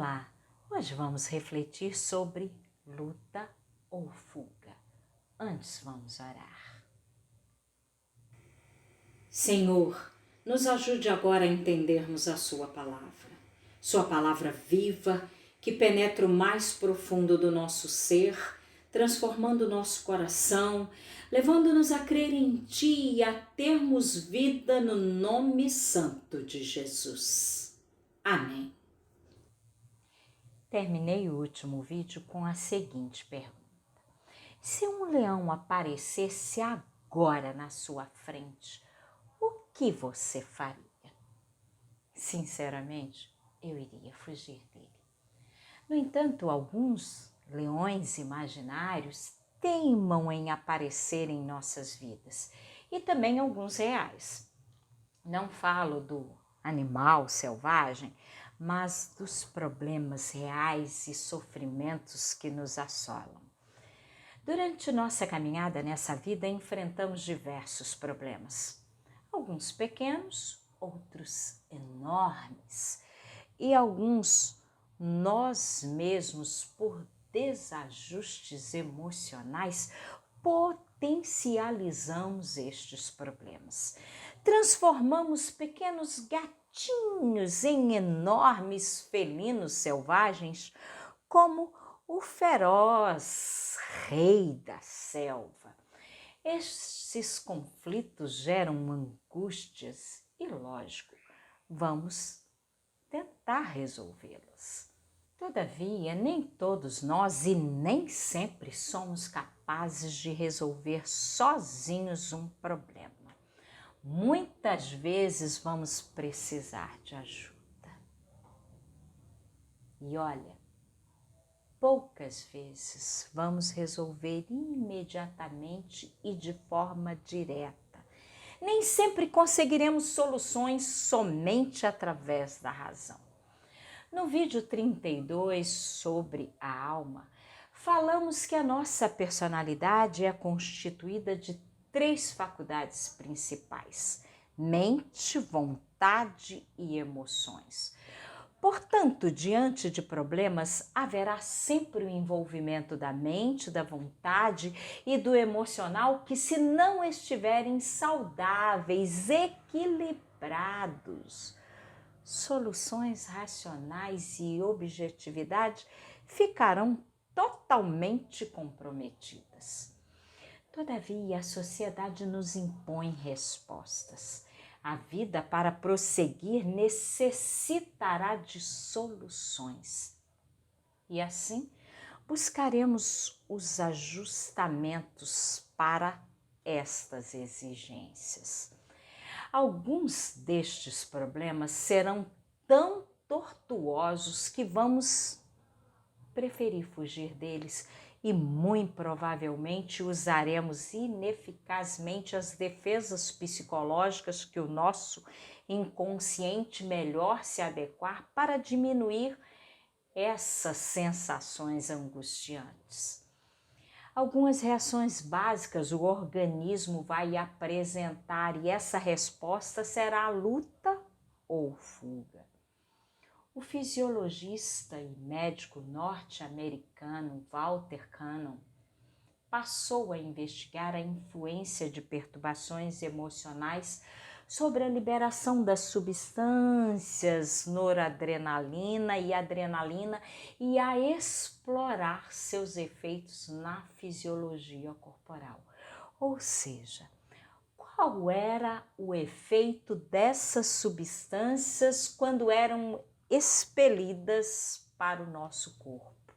Olá, hoje vamos refletir sobre luta ou fuga. Antes vamos orar. Senhor, nos ajude agora a entendermos a Sua palavra viva, que penetra o mais profundo do nosso ser, transformando nosso coração, levando-nos a crer em Ti e a termos vida no nome santo de Jesus. Amém. Terminei o último vídeo com a seguinte pergunta: se um leão aparecesse agora na sua frente, o que você faria? Sinceramente, eu iria fugir dele. No entanto, alguns leões imaginários teimam em aparecer em nossas vidas, e também alguns reais. Não falo do animal selvagem, mas dos problemas reais e sofrimentos que nos assolam. Durante nossa caminhada nessa vida, enfrentamos diversos problemas. Alguns pequenos, outros enormes. E alguns nós mesmos, por desajustes emocionais, potencializamos estes problemas. Transformamos pequenos gatinhos em enormes felinos selvagens, como o feroz rei da selva. Esses conflitos geram angústias e, lógico, vamos tentar resolvê-los. Todavia, nem todos nós e nem sempre somos capazes de resolver sozinhos um problema. Muitas vezes vamos precisar de ajuda. E olha, poucas vezes vamos resolver imediatamente e de forma direta. Nem sempre conseguiremos soluções somente através da razão. No vídeo 32 sobre a alma, falamos que a nossa personalidade é constituída de 3 faculdades principais: mente, vontade e emoções. Portanto, diante de problemas, haverá sempre o envolvimento da mente, da vontade e do emocional que, se não estiverem saudáveis, equilibrados, soluções racionais e objetividade ficarão totalmente comprometidas. Todavia, a sociedade nos impõe respostas. A vida, para prosseguir, necessitará de soluções. E assim, buscaremos os ajustamentos para estas exigências. Alguns destes problemas serão tão tortuosos que vamos preferir fugir deles e muito provavelmente usaremos ineficazmente as defesas psicológicas que o nosso inconsciente melhor se adequar para diminuir essas sensações angustiantes. Algumas reações básicas o organismo vai apresentar e essa resposta será a luta ou fuga. O fisiologista e médico norte-americano Walter Cannon passou a investigar a influência de perturbações emocionais sobre a liberação das substâncias noradrenalina e adrenalina e a explorar seus efeitos na fisiologia corporal. Ou seja, qual era o efeito dessas substâncias quando eram expelidas para o nosso corpo?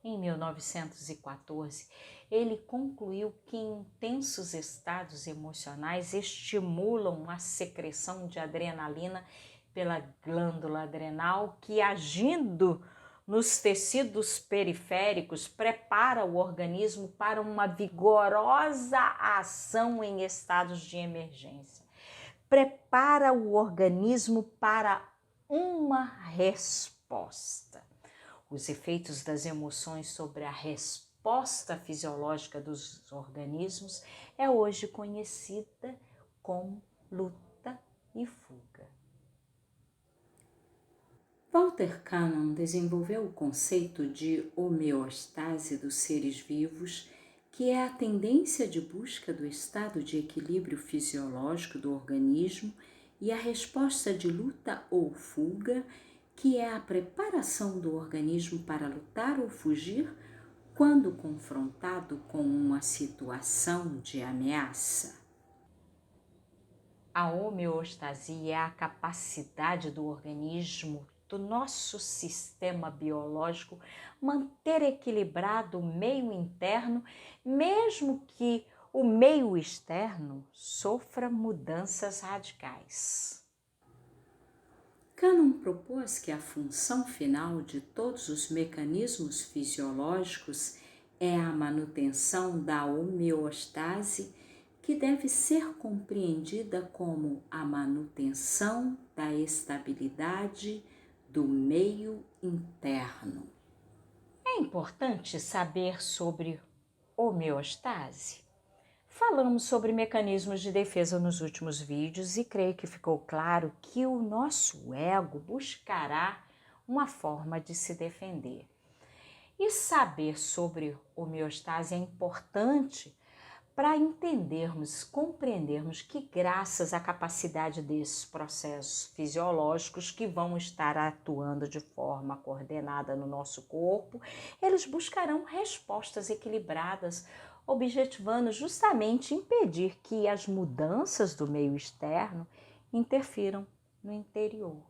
Em 1914, ele concluiu que intensos estados emocionais estimulam a secreção de adrenalina pela glândula adrenal, que, agindo nos tecidos periféricos, prepara o organismo para uma vigorosa ação em estados de emergência. Prepara o organismo para uma resposta. Os efeitos das emoções sobre a resposta fisiológica dos organismos é hoje conhecida como luta e fuga. Walter Cannon desenvolveu o conceito de homeostase dos seres vivos, que é a tendência de busca do estado de equilíbrio fisiológico do organismo e a resposta de luta ou fuga, que é a preparação do organismo para lutar ou fugir quando confrontado com uma situação de ameaça. A homeostasia é a capacidade do organismo, do nosso sistema biológico, manter equilibrado o meio interno, mesmo que o meio externo sofra mudanças radicais. Cannon propôs que a função final de todos os mecanismos fisiológicos é a manutenção da homeostase, que deve ser compreendida como a manutenção da estabilidade do meio interno. É importante saber sobre homeostase. Falamos sobre mecanismos de defesa nos últimos vídeos e creio que ficou claro que o nosso ego buscará uma forma de se defender. E saber sobre homeostase é importante para entendermos, compreendermos que graças à capacidade desses processos fisiológicos que vão estar atuando de forma coordenada no nosso corpo, eles buscarão respostas equilibradas, objetivando justamente impedir que as mudanças do meio externo interfiram no interior.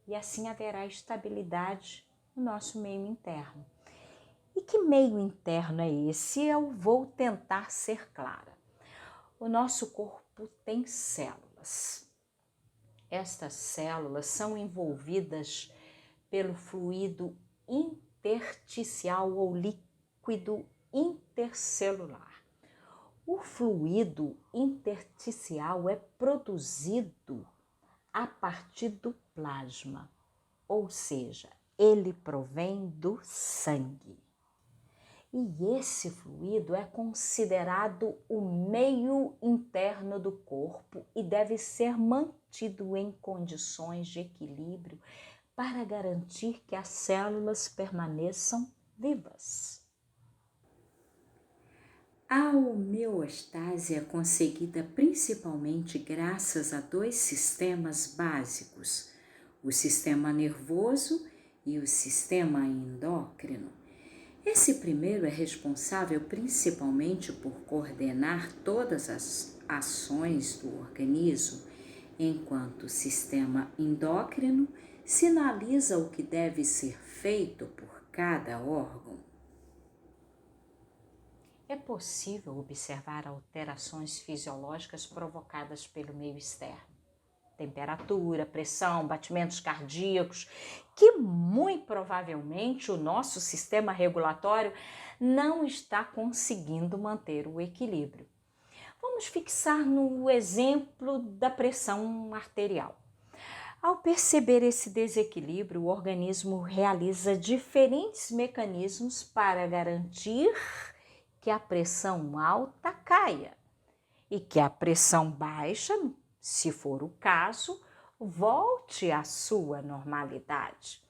E assim haverá estabilidade no nosso meio interno. E que meio interno é esse? Eu vou tentar ser clara. O nosso corpo tem células. Estas células são envolvidas pelo fluido intersticial ou líquido intercelular. O fluido intersticial é produzido a partir do plasma, ou seja, ele provém do sangue. E esse fluido é considerado o meio interno do corpo e deve ser mantido em condições de equilíbrio para garantir que as células permaneçam vivas. A homeostase é conseguida principalmente graças a dois sistemas básicos, o sistema nervoso e o sistema endócrino. Esse primeiro é responsável principalmente por coordenar todas as ações do organismo, enquanto o sistema endócrino sinaliza o que deve ser feito por cada órgão. É possível observar alterações fisiológicas provocadas pelo meio externo. Temperatura, pressão, batimentos cardíacos, que muito provavelmente o nosso sistema regulatório não está conseguindo manter o equilíbrio. Vamos fixar no exemplo da pressão arterial. Ao perceber esse desequilíbrio, o organismo realiza diferentes mecanismos para garantir que a pressão alta caia e que a pressão baixa, se for o caso, volte à sua normalidade.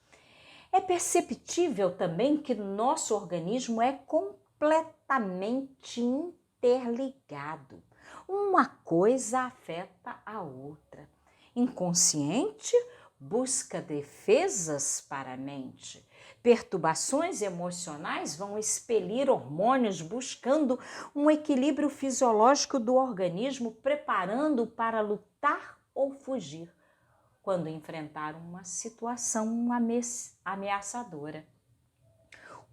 É perceptível também que nosso organismo é completamente interligado. Uma coisa afeta a outra. Inconsciente busca defesas para a mente. Perturbações emocionais vão expelir hormônios buscando um equilíbrio fisiológico do organismo, preparando para lutar ou fugir quando enfrentar uma situação ameaçadora.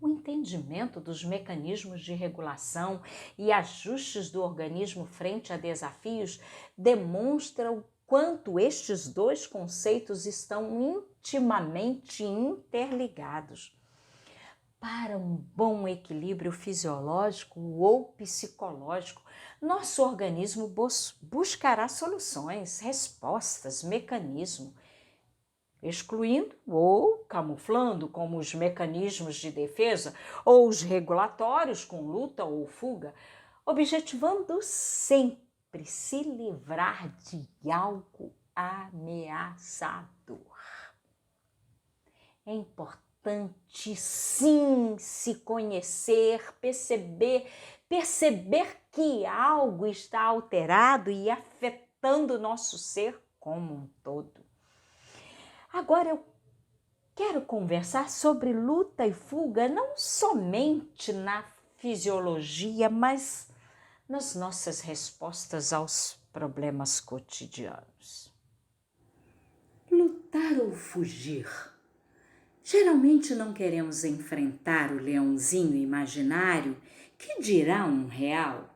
O entendimento dos mecanismos de regulação e ajustes do organismo frente a desafios demonstra o quanto estes dois conceitos estão intimamente interligados. Para um bom equilíbrio fisiológico ou psicológico, nosso organismo buscará soluções, respostas, mecanismos, excluindo ou camuflando como os mecanismos de defesa ou os regulatórios com luta ou fuga, objetivando sempre se livrar de algo ameaçador. É importante sim se conhecer, perceber que algo está alterado e afetando o nosso ser como um todo. Agora eu quero conversar sobre luta e fuga, não somente na fisiologia, mas nas nossas respostas aos problemas cotidianos. Lutar ou fugir? Geralmente não queremos enfrentar o leãozinho imaginário que dirá um real.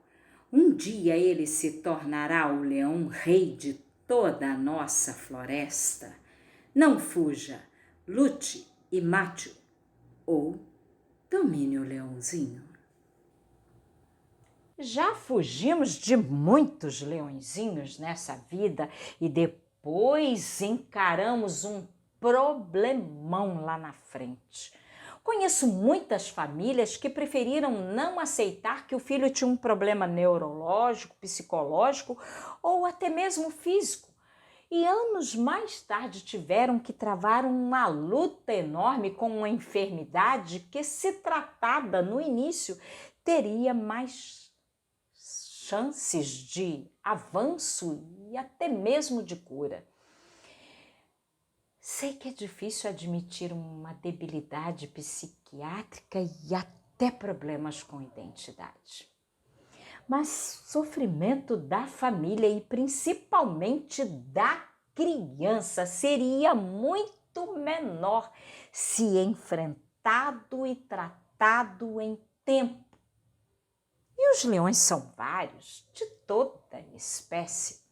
Um dia ele se tornará o leão rei de toda a nossa floresta. Não fuja, lute e mate-o, ou domine o leãozinho. Já fugimos de muitos leõezinhos nessa vida e depois encaramos um problemão lá na frente. Conheço muitas famílias que preferiram não aceitar que o filho tinha um problema neurológico, psicológico ou até mesmo físico. E anos mais tarde tiveram que travar uma luta enorme com uma enfermidade que, se tratada no início, teria mais chances de avanço e até mesmo de cura. Sei que é difícil admitir uma debilidade psiquiátrica e até problemas com identidade. Mas sofrimento da família e principalmente da criança seria muito menor se enfrentado e tratado em tempo. E os leões são vários, de toda espécie.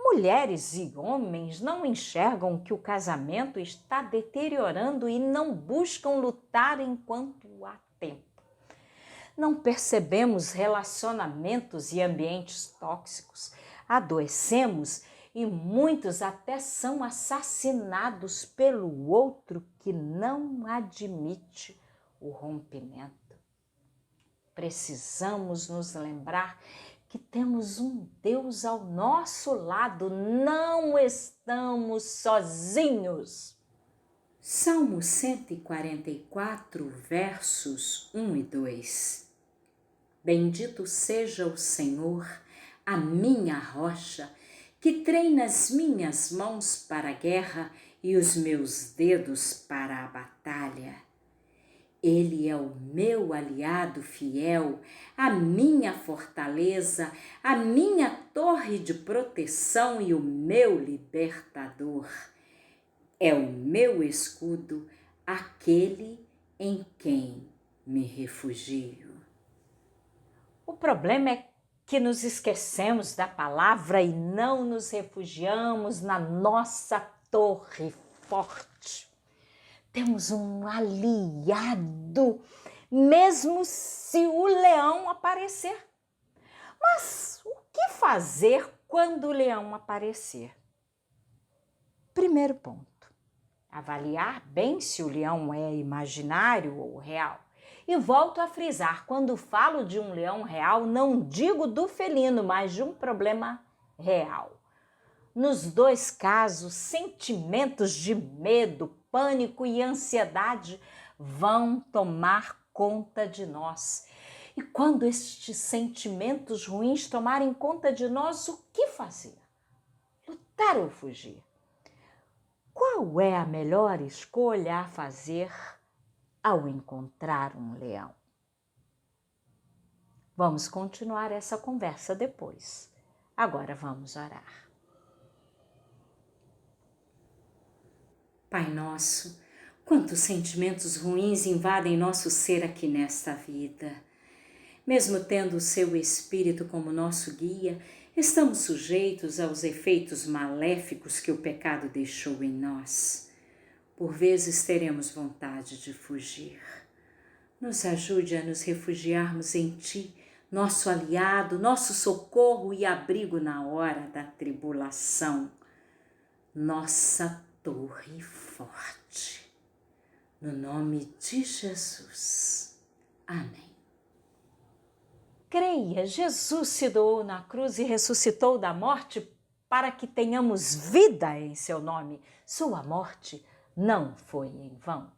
Mulheres e homens não enxergam que o casamento está deteriorando e não buscam lutar enquanto há tempo. Não percebemos relacionamentos e ambientes tóxicos, adoecemos e muitos até são assassinados pelo outro que não admite o rompimento. Precisamos nos lembrar que temos um Deus ao nosso lado, não estamos sozinhos. Salmo 144, versos 1 e 2. Bendito seja o Senhor, a minha rocha, que treina as minhas mãos para a guerra e os meus dedos para a batalha. Ele é o meu aliado fiel, a minha fortaleza, a minha torre de proteção e o meu libertador. É o meu escudo, aquele em quem me refugio. O problema é que nos esquecemos da palavra e não nos refugiamos na nossa torre forte. Temos um aliado, mesmo se o leão aparecer. Mas o que fazer quando o leão aparecer? Primeiro ponto. Avaliar bem se o leão é imaginário ou real. E volto a frisar, quando falo de um leão real, não digo do felino, mas de um problema real. Nos dois casos, sentimentos de medo, pânico e ansiedade vão tomar conta de nós. E quando estes sentimentos ruins tomarem conta de nós, o que fazer? Lutar ou fugir? Qual é a melhor escolha a fazer ao encontrar um leão? Vamos continuar essa conversa depois. Agora vamos orar. Pai nosso, quantos sentimentos ruins invadem nosso ser aqui nesta vida. Mesmo tendo o seu Espírito como nosso guia, estamos sujeitos aos efeitos maléficos que o pecado deixou em nós. Por vezes teremos vontade de fugir. Nos ajude a nos refugiarmos em Ti, nosso aliado, nosso socorro e abrigo na hora da tribulação. Nossa torre forte. No nome de Jesus. Amém. Creia, Jesus se doou na cruz e ressuscitou da morte para que tenhamos vida em seu nome. Sua morte não foi em vão.